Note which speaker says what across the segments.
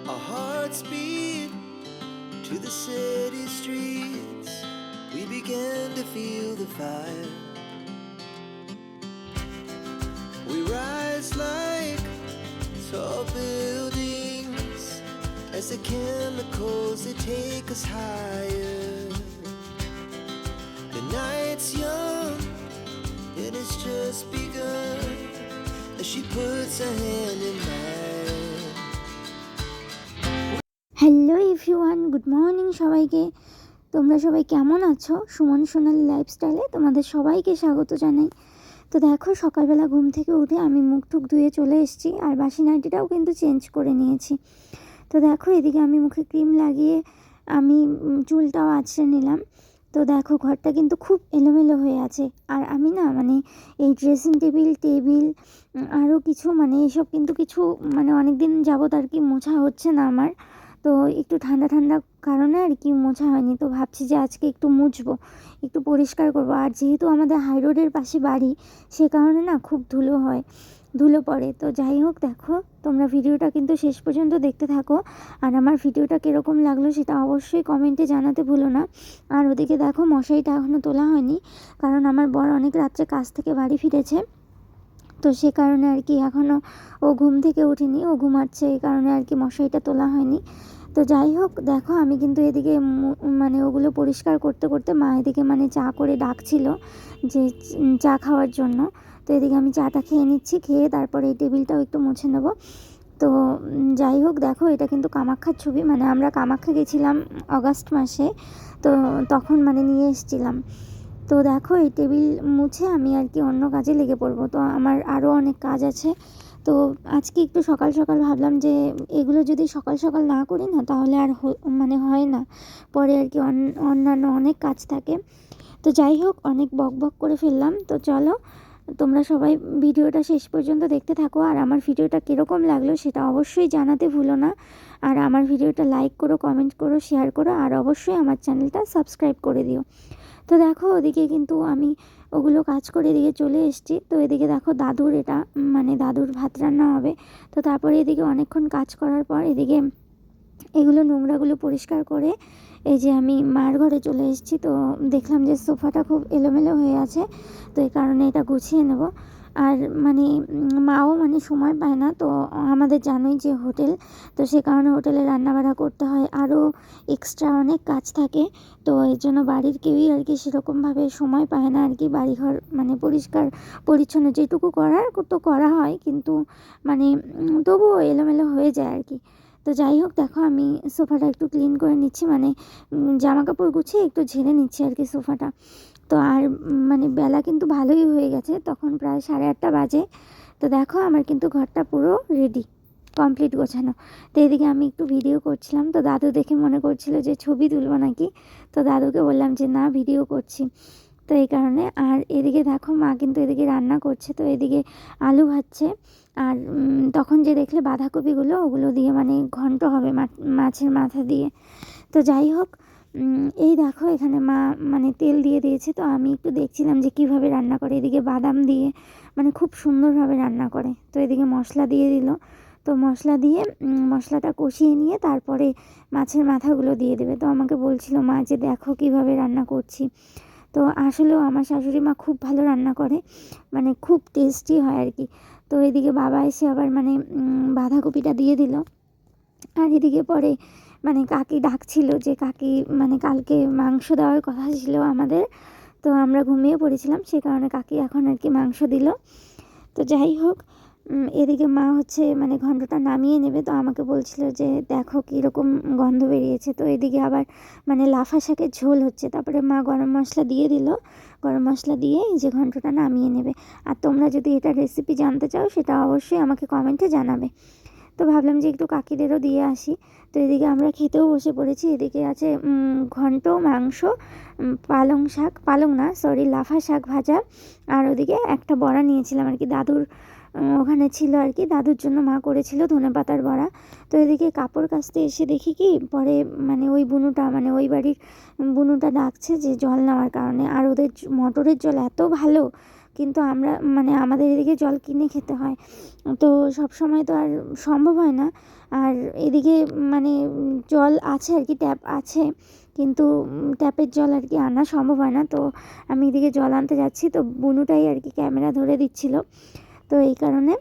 Speaker 1: Our hearts beat to the city streets. We began to feel the fire. We rise like tall buildings as the chemicals they take us higher. The night's young and it's just begun as she puts her hand in mine.
Speaker 2: Hello everyone, good morning সবাইকে। তোমরা সবাই কেমন আছো? সুমন সোনালি লাইফস্টাইলে তোমাদের সবাইকে স্বাগত জানাই। তো দেখো, সকালবেলা ঘুম থেকে উঠে আমি মুখ টুক ধুয়ে চলে এসেছি, আর বাসি নাইটিটাও কিন্তু চেঞ্জ করে নিয়েছি। তো দেখো, এদিকে আমি মুখে ক্রিম লাগিয়ে আমি চুলটাও আঁচড়ে নিলাম। তো দেখো, ঘরটা কিন্তু খুব এলোমেলো হয়ে আছে। আর আমি না মানে এই ড্রেসিং টেবিল আরও কিছু মানে এসব কিন্তু কিছু মানে অনেক দিন যাবত আর কি মোছা হচ্ছে না আমার। তো একটু ঠান্ডা কারণে আর কি মোছা হয়নি। তো ভাবছি যে আজকে একটু মুছবো, একটু পরিষ্কার করব। আর যেহেতু আমাদের হাই রোডের পাশে বাড়ি, সে কারণে না খুব ধুলো পড়ে। তো যাই হোক, দেখো তোমরা ভিডিওটা কিন্তু শেষ পর্যন্ত দেখতে থাকো। আর আমার ভিডিওটা কীরকম লাগলো সেটা অবশ্যই কমেন্টে জানাতে ভুলো না। আর ওদিকে দেখো, মশারিটা এখনও তোলা হয়নি, কারণ আমার বর অনেক রাত্রে কাজ থেকে বাড়ি ফিরেছে। তো সে কারণে আর কি এখনও ও ঘুম থেকে ওঠেনি, ও ঘুমাচ্ছে, এই কারণে আর কি মশারিটা তোলা হয়নি। তো যাই হোক, দেখো আমি কিন্তু এদিকে মানে ওগুলো পরিষ্কার করতে করতে মা এদিকে মানে চা করে ডাকছিল যে চা খাওয়ার জন্য। তো এদিকে আমি চাটা খেয়ে নিচ্ছি, খেয়ে তারপরে এই টেবিলটাও একটু মুছে নেব। তো যাই হোক, দেখো এটা কিন্তু কামাখ্যার ছবি, মানে আমরা কামাখ্যা গেছিলাম অগাস্ট মাসে, তো তখন মানে নিয়ে এসেছিলাম। তো দেখো, এই টেবিল মুছে আমি আর কি অন্য কাজে লেগে পড়বো। তো আমার আরও অনেক কাজ আছে। তো আজকে একটু সকাল সকাল ভাবলাম যে এগুলো যদি সকাল সকাল না করি না, তাহলে আর মানে হয় না, পরে আর কি অন্যান্য অনেক কাজ থাকে। তো যাই হোক, অনেক বক করে ফেললাম। তো চলো, তোমরা সবাই ভিডিওটা শেষ পর্যন্ত দেখতে থাকো। আর আমার ভিডিওটা কীরকম লাগলো সেটা অবশ্যই জানাতে ভুলো না। আর আমার ভিডিওটা লাইক করো, কমেন্ট করো, শেয়ার করো, আর অবশ্যই আমার চ্যানেলটা সাবস্ক্রাইব করে দিও। তো দেখো, ওদিকে কিন্তু আমি ওগুলো কাজ করে এদিকে চলে এসেছি। তো এদিকে দেখো, দাদুর এটা মানে দাদুর ভাত রান্না হবে। তো তারপরে এদিকে অনেকক্ষণ কাজ করার পর এদিকে এগুলো নোংরাগুলো পরিষ্কার করে এই যে আমি মার ঘরে চলে এসেছি। তো দেখলাম যে সোফাটা খুব এলোমেলো হয়ে আছে, তো এই কারণে এটা গুছিয়ে নেব। আর মানে মাও মানে সময় পায় না, তো আমাদের জানোই যে হোটেল, তো সে কারণে হোটেলে রান্নাবাড়া করতে হয়, আরও এক্সট্রা অনেক কাজ থাকে। তো এর জন্য বাড়ির কেউই আর কি সেরকমভাবে সময় পায় না আর কি বাড়িঘর মানে পরিষ্কার পরিচ্ছন্ন যেটুকু করার তো করা হয়, কিন্তু মানে তবুও এলোমেলো হয়ে যায় আর কি। তো যাই হোক, দেখো আমি সোফাটা একটু ক্লিন করে নিচ্ছি, মানে জামা কাপড় গুছিয়ে একটু ঝেড়ে নিচ্ছি আর কি সোফাটা। তো আর মানে বেলা কিন্তু ভালোই হয়ে গেছে, তখন প্রায় 8:30 বাজে। তো দেখো, আমার কিন্তু ঘরটা পুরো রেডি, কমপ্লিট গোছানো। তো এদিকে আমি একটু ভিডিও করছিলাম, তো দাদু দেখে মনে করছিল যে ছবি তুলবো নাকি। তো দাদুকে বললাম যে না, ভিডিও করছি, তো এই কারণে। আর এদিকে দেখো, মা কিন্তু এদিকে রান্না করছে। তো এদিকে আলু ভাজছে, আর তখন যে দেখলে বাঁধাকপিগুলো, ওগুলো দিয়ে মানে ঘন্ট হবে মাছের মাথা দিয়ে। তো যাই হোক, এই দেখো এখানে মা মানে তেল দিয়ে দিয়েছে। তো আমি একটু দেখছিলাম যে কিভাবে রান্না করে, এদিকে বাদাম দিয়ে মানে খুব সুন্দরভাবে রান্না করে। তো এদিকে মশলা দিয়ে দিল। তো মশলা দিয়ে মশলাটা কষিয়ে নিয়ে তারপরে মাছের মাথাগুলো দিয়ে দেবে। তো আমাকে বলছিল মা যে দেখো কিভাবে রান্না করছি। তো আসলেও আমার শাশুড়ি মা খুব ভালো রান্না করে, মানে খুব টেস্টি হয় আর কি। তো এদিকে বাবা এসে আবার মানে বাঁধাকপিটা দিয়ে দিল। আর এদিকে পরে মানে কাকি ডাকছিল যে কাকি মানে কালকে মাংস দেওয়ার কথা ছিল আমাদের, তো আমরা ঘুমিয়ে পড়েছিলাম, সে কারণে কাকি এখন আর কি মাংস দিল। তো যাই হোক, এদিকে মা হচ্ছে মানে ঘন্টটা নামিয়ে নেবে। তো আমাকে বলছিল যে দেখো কীরকম গন্ধ বেরিয়েছে। তো এদিকে আবার মানে লাফা শাকের ঝোল হচ্ছে, তারপরে মা গরম মশলা দিয়ে দিল, গরম মশলা দিয়ে এই যে ঘন্টটা নামিয়ে নেবে। আর তোমরা যদি এটা রেসিপি জানতে চাও, সেটা অবশ্যই আমাকে কমেন্টে জানাবে। তো ভাবলাম যে একটু কাকিদেরও দিয়ে আসি। তো এদিকে আমরা খেতেও বসে পড়েছি। এদিকে আছে ঘন্ট, মাংস, পালং না সরি লাফা শাক ভাজা, আর ওদিকে একটা বড়া নিয়েছিলাম আর কি, দাদুর ওখানে ছিল আর কি, দাদুর জন্য মা করেছিল ধনেপাতার বড়া। তো এদিকে কাপড় কাচতে এসে দেখি কি পরে মানে ওই বুনুটা মানে ওই বাড়ির বুনুটা ডাকছে যে জল নেওয়ার কারণে। আর ওদের মোটরের জল এত ভালো, কিন্তু আমরা মানে আমাদের এদিকে জল কিনে খেতে হয়, তো সব সময় তো আর সম্ভব হয় না। আর এদিকে মানে জল আছে আর কি, ট্যাপ আছে, কিন্তু ট্যাপের জল আর কি আনা সম্ভব হয় না। তো আমি এদিকে জল আনতে যাচ্ছি, তো বুনুটাই আর কি ক্যামেরা ধরে দিচ্ছিল, তো এই কারণে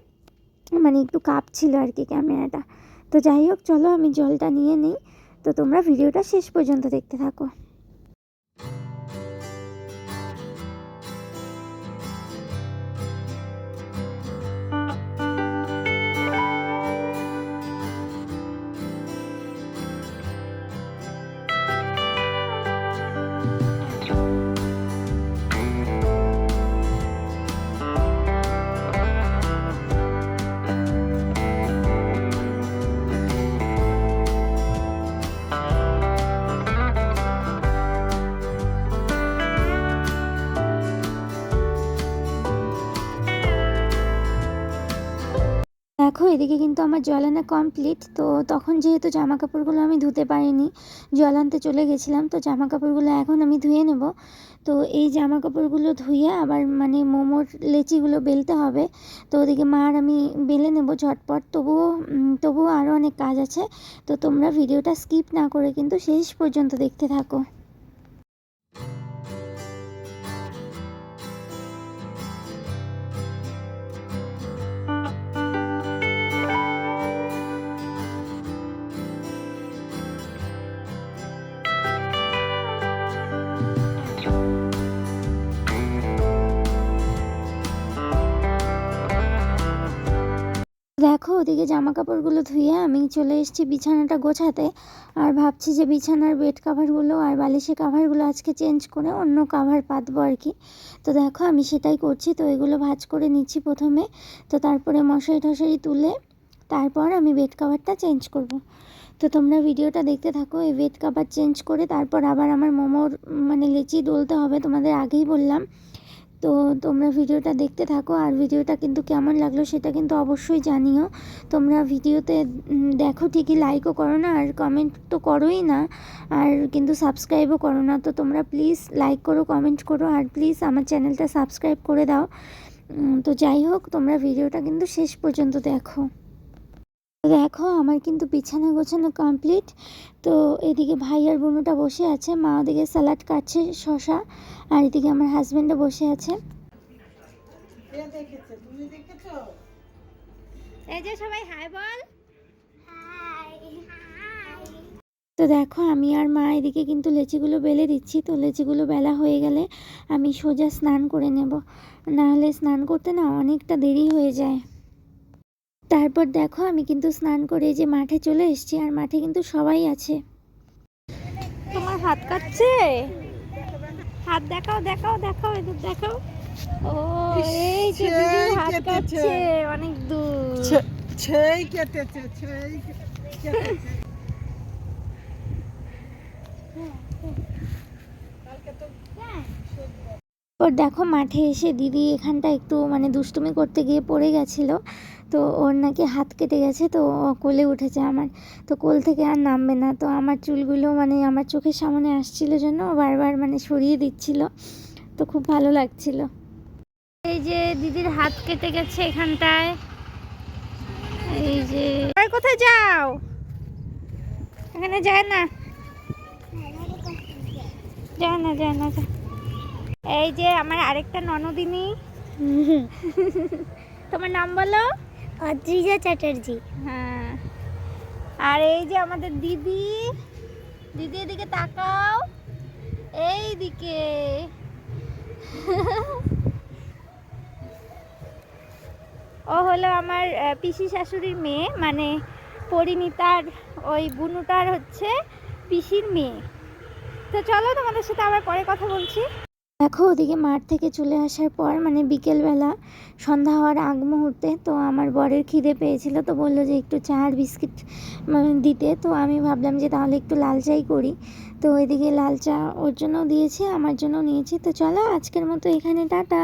Speaker 2: মানে একটু কাঁপছিল আর কি ক্যামেরাটা। তো যাই হোক, চলো আমি জলটা নিয়ে নিই, তো তোমরা ভিডিওটা শেষ পর্যন্ত দেখতে থাকো। দেখো এদিকে কিন্তু আমার জল আনা কমপ্লিট। তো তখন যেহেতু জামা কাপড়গুলো আমি ধুতে পারিনি, জল আনতে চলে গেছিলাম, তো জামা কাপড়গুলো এখন আমি ধুয়ে নেব। তো এই জামা কাপড়গুলো ধুয়ে আবার মানে মোমোর লেচিগুলো বেলতে হবে, তো ওদিকে মা আর আমি বেলে নেব ঝটপট। তবুও আরও অনেক কাজ আছে, তো তোমরা ভিডিওটা স্কিপ না করে কিন্তু শেষ পর্যন্ত দেখতে থাকো। দেখো ওদিকে জামা কাপড়গুলো ধুয়ে আমি চলে এসেছি বিছানাটা গোছাতে, আর ভাবছি যে বিছানার বেড কাভারগুলো আর বালিশের কাভারগুলো আজকে চেঞ্জ করে অন্য কাভার পাতবো আর কি। তো দেখো আমি সেটাই করছি, তো এগুলো ভাঁজ করে নিচ্ছি প্রথমে, তো তারপরে মশারি টশারি তুলে তারপর আমি বেড কাভারটা চেঞ্জ করব। তো তোমরা ভিডিওটা দেখতে থাকো। এই বেড কাভার চেঞ্জ করে তারপর আবার আমার মোমোর মানে লেচি ডলতে হবে, তোমাদের আগেই বললাম। তো তোমরা ভিডিওটা দেখতে থাকো, আর ভিডিওটা কিন্তু কেমন লাগলো সেটা কিন্তু অবশ্যই জানিও। তোমরা ভিডিওতে দেখো ঠিকই, লাইকও করো না, আর কমেন্ট তো করোই না, আর কিন্তু সাবস্ক্রাইবও করো না। তো তোমরা প্লিজ লাইক করো, কমেন্ট করো, আর প্লিজ আমার চ্যানেলটা সাবস্ক্রাইব করে দাও। তো যাই হোক, তোমরা ভিডিওটা কিন্তু শেষ পর্যন্ত দেখো। দেখো আমার কিন্তু বিছানা গোছানো কমপ্লিট। তো এদিকে ভাই আর বোনটা বসে আছে, মা ওদিকে স্যালাড কাটছে শশা, আর এদিকে আমার হাজবেন্ডও বসে আছে। এই যে সবাই হাই বল। তো দেখো আমি আর মা এদিকে কিন্তু লেচিগুলো বেলে দিচ্ছি। তো লেচিগুলো বেলা হয়ে গেলে আমি সোজা স্নান করে নেব, নাহলে স্নান করতে না অনেকটা দেরি হয়ে যায়। তারপর দেখো আমি কিন্তু স্নান করে যে মাঠে চলে এসেছি, আর মাঠে কিন্তু সবাই আছে। তোমার হাত কাটছে, হাত দেখাও দেখাও দেখাও, এদের দেখাও। ও এই যে দিদির হাত কাটছে অনেক দূর,
Speaker 3: সেই কেটেছে, সেই কেটেছে।
Speaker 2: ওর দেখো মাঠে এসে দিদি এখানটা একটু মানে দুষ্টুমি করতে গিয়ে পড়ে গেছিলো, তো ওর নাকি হাত কেটে গেছে, তো ও কোলে উঠেছে আমার, তো কোল থেকে আর নামবে না। তো আমার চুলগুলো মানে আমার চোখের সামনে আসছিল জন্য ও বারবার মানে সরিয়ে দিচ্ছিল, তো খুব ভালো লাগছিল। এই যে দিদির হাত কেটে গেছে এখানটায়। এই যে কোথায় যাও, এখানে যায় না, যায় না, যায় না। এই যে আমার আরেকটা ননদিনী, তোমার নাম বলো? অদ্রিজা চ্যাটার্জি। হ্যাঁ, আর এই যে আমাদের দিদি, দিদি এদিকে তাকাও, এই দিকে। ও হলো আমার পিসি শাশুড়ির মেয়ে, মানে পরিণীতার ওই বুনুটার হচ্ছে পিসির মেয়ে। তো চলো তোমাদের সাথে আবার পরে কথা বলছি। দেখো ওদিকে মাঠ থেকে চলে আসার পর মানে বিকেলবেলা সন্ধ্যা হওয়ার আগ মুহূর্তে, তো আমার বরের খিদে পেয়েছিল, তো বললো যে একটু চা আর বিস্কিট দিতে। তো আমি ভাবলাম যে তাহলে একটু লাল চাই করি, তো ওইদিকে লাল চা ওর জন্য দিয়েছি, আমার জন্য নিয়েছি। তো চলো আজকের মতো এখানে টাটা।